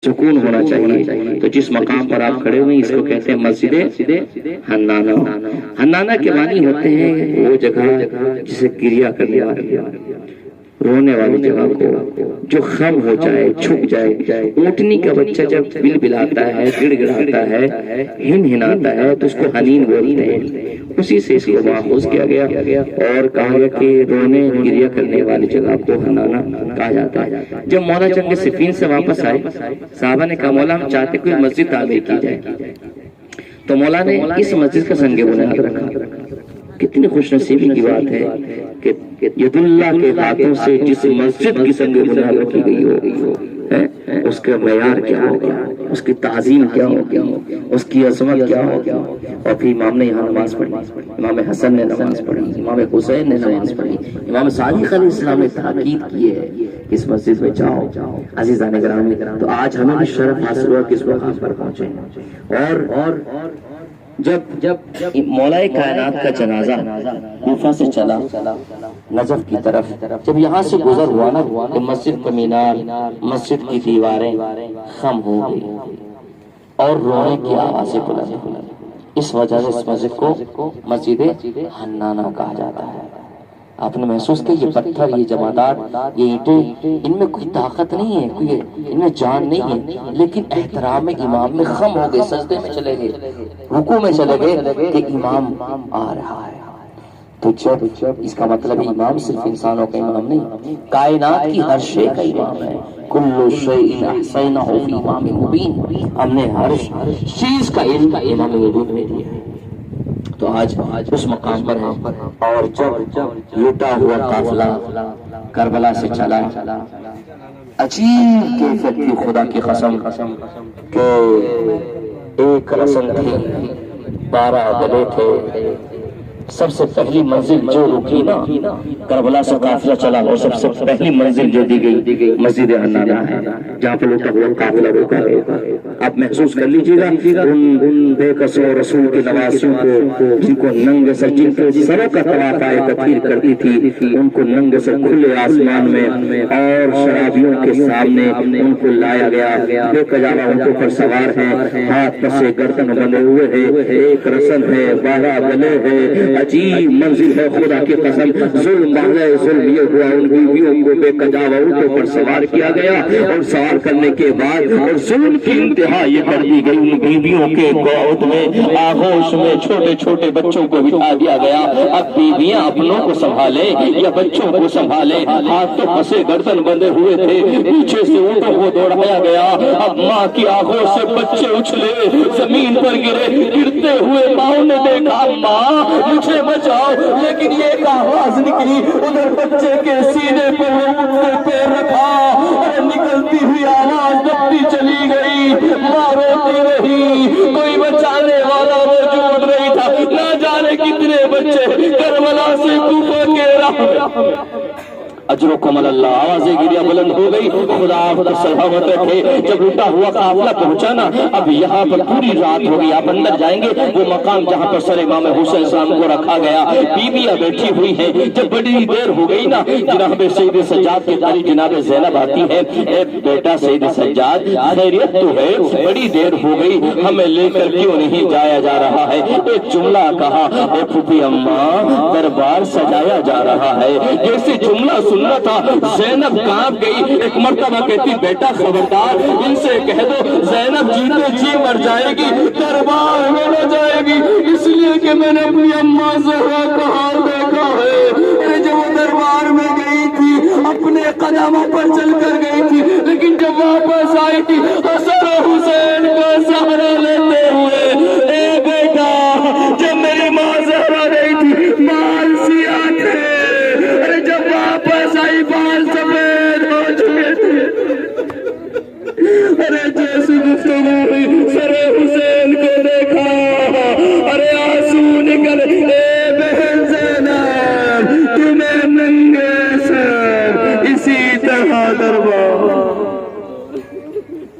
سکون ہونا چاہیے۔ تو جس مقام پر آپ کھڑے ہوئے اس کو کہتے ہیں مسجد حنانہ۔ حنانہ کے معنی ہوتے ہیں وہ جگہ جسے گریہ کرنے والی، رونے والی جگہ کو، جو خم ہو جائے، چھپ جائے۔ اونٹنی کا بچہ جب بل بلاتا ہے، گڑ گڑاتا ہے، ہن ہناتا ہے تو اس کو حنین بولتے ہیں۔ اسی سے اس کو ماخوذ کیا گیا اور کہا گیا کہ رونے گریہ کرنے والی جگہ کو حنانہ کہا جاتا ہے۔ جب مولا جنگ صفین سے واپس آئے، صحابہ نے کہا مولا ہم چاہتے کوئی مسجد تعمیر کی جائے، تو مولا نے اس مسجد کا سنگ بنیاد رکھا۔ کتنی خوش نصیبی کی بات ہے کہ ید اللہ کے ہاتھوں سے جس مسجد کی سنگ بنیاد رکھی گئی ہو، اس کا معیار کیا ہوگا، اس کی تعظیم کیا ہوگی، اس کی عظمت کیا ہوگی۔ اور پھر امام نے یہاں نماز پڑھی، امام حسن نے نماز پڑھی، امام حسین نے نماز پڑھی، امام صادق علیہ السلام نے تاکید کی ہے کہ اس مسجد میں جاؤ۔ عزیزان گرامی، تو آج ہمیں بھی شرف حاصل ہوا کہ اس مقام پر پہنچے۔ اور جب مولا کائنات کا جنازہ کوفہ سے چلا نجف کی طرف، جب یہاں سے گزر ہوا نا کہ مسجد کا مینار، مسجد کی دیواریں خم ہو گئی اور رونے کی آوازیں بلند ہوئی۔ اس وجہ سے اس مسجد کو مسجد حنانہ کہا جاتا ہے۔ آپ نے محسوس کیا یہ پتھر، یہ جمادات، یہ اینٹیں، ان میں کوئی طاقت نہیں ہے، ان میں جان نہیں ہے، لیکن احترام امام میں خم ہو گئے، سجدے میں چلے گئے، رکوع میں چلے گئے کہ امام آ رہا ہے۔ تو جب اس کا مطلب امام صرف انسانوں کا امام نہیں، کائنات کی ہر شے کا امام ہے۔ کل شیء احصینہ فی امام مبین، ہم نے ہر چیز کا علم امام مبین میں دیا ہے۔ تو آج اس مقام پر ہے، اور جب لوٹا ہوا قافلہ کربلا سے چلا، عجیب کیفیت کی، خدا کی قسم کہ ایک رسم تھی، 12 گلے تھے۔ سب سے پہلی منزل جو رکی نا، کربلا سے قافلہ چلا اور سب سے پہلی منزل جو دی گئی مسجد حنانہ ہے، جہاں پر لوٹا ہوا قافلہ روکا گیا۔ آپ محسوس کر لیجیے گا ان بے قصور رسول کے نواسیوں کو، جن کو ننگ سر، جن کے سروں کا طواف آئے تطہیر کرتی تھی، ان کو ننگ سر کھلے آسمان میں اور شرابیوں کے سامنے ان کو لایا گیا۔ بے قجاوہ اونٹوں پر سوار ہیں، ہاتھ پسے گردن بندھے ہوئے ہیں، ایک رسن ہے، 12 گلے ہیں، عجیب منزل ہے، خدا کی قسم۔ ظلم یہ ہوا، ان بیویوں کو بے قجاوہ اونٹوں پر سوار کیا گیا، اور سوار کرنے کے بعد اور ظلم کی انتہا یہ کر دی گئی، ان بیویوں کے گود میں، آغوش میں چھوٹے چھوٹے بچوں کو بٹھا دیا گیا۔ اب بیویاں اپنوں کو سنبھالے یا بچوں کو سنبھالے، ہاتھ تو پسے گردن بندے ہوئے تھے، پیچھے سے اونٹوں کو دوڑایا گیا۔ اب ماں کی آغوش سے بچے اچھلے، زمین پر گرے، گرتے ہوئے ماں نے دیکھا ماں مجھے بچاؤ، لیکن یہ آواز نکلی، ادھر بچے کے سینے پر وہ پیر رکھا اور نکلتی ہوئی آواز دبتی چلی گئی، ماں روتی رہی، کوئی بچانے والا موجود نہیں تھا۔ نہ جانے کتنے بچے کربلا سے کوفہ کے راہ میں۔ اجرکم اللہ، آوازیں گریہ بلند ہو گئی، خدا آپ کو سلامت رکھے۔ جب لوٹا ہوا قافلہ پہنچا نا، اب یہاں پر پوری رات ہو گئی، آپ اندر جائیں گے وہ مقام جہاں پر سر امام حسین السلام کو رکھا گیا، بیویاں بیٹھی ہوئی ہیں۔ جب بڑی دیر ہو گئی نا، جناب سید سجاد کے داری جناب زینب آتی ہے، اے بیٹا سید سجاد خیریت تو ہے؟ بڑی دیر ہو گئی، ہمیں لے کر کیوں نہیں جایا جا رہا ہے؟ ایک جملہ کہا، اے پھوپھی اماں دربار سجایا جا رہا ہے۔ جیسے جملہ سننا تھا زینب کانپ گئی، ایک مرتبہ کہتی بیٹا خبردار، ان سے کہہ دو زینب جیتے جی مر جائے گی، دربار میں نہ جائے گی، اس لیے کہ میں نے اپنی اماں زہرا کا حال دیکھا ہے۔ جب وہ دربار میں گئی تھی اپنے قدموں پر چل کر گئی تھی، لیکن جب واپس آئی تھی حسن و حسین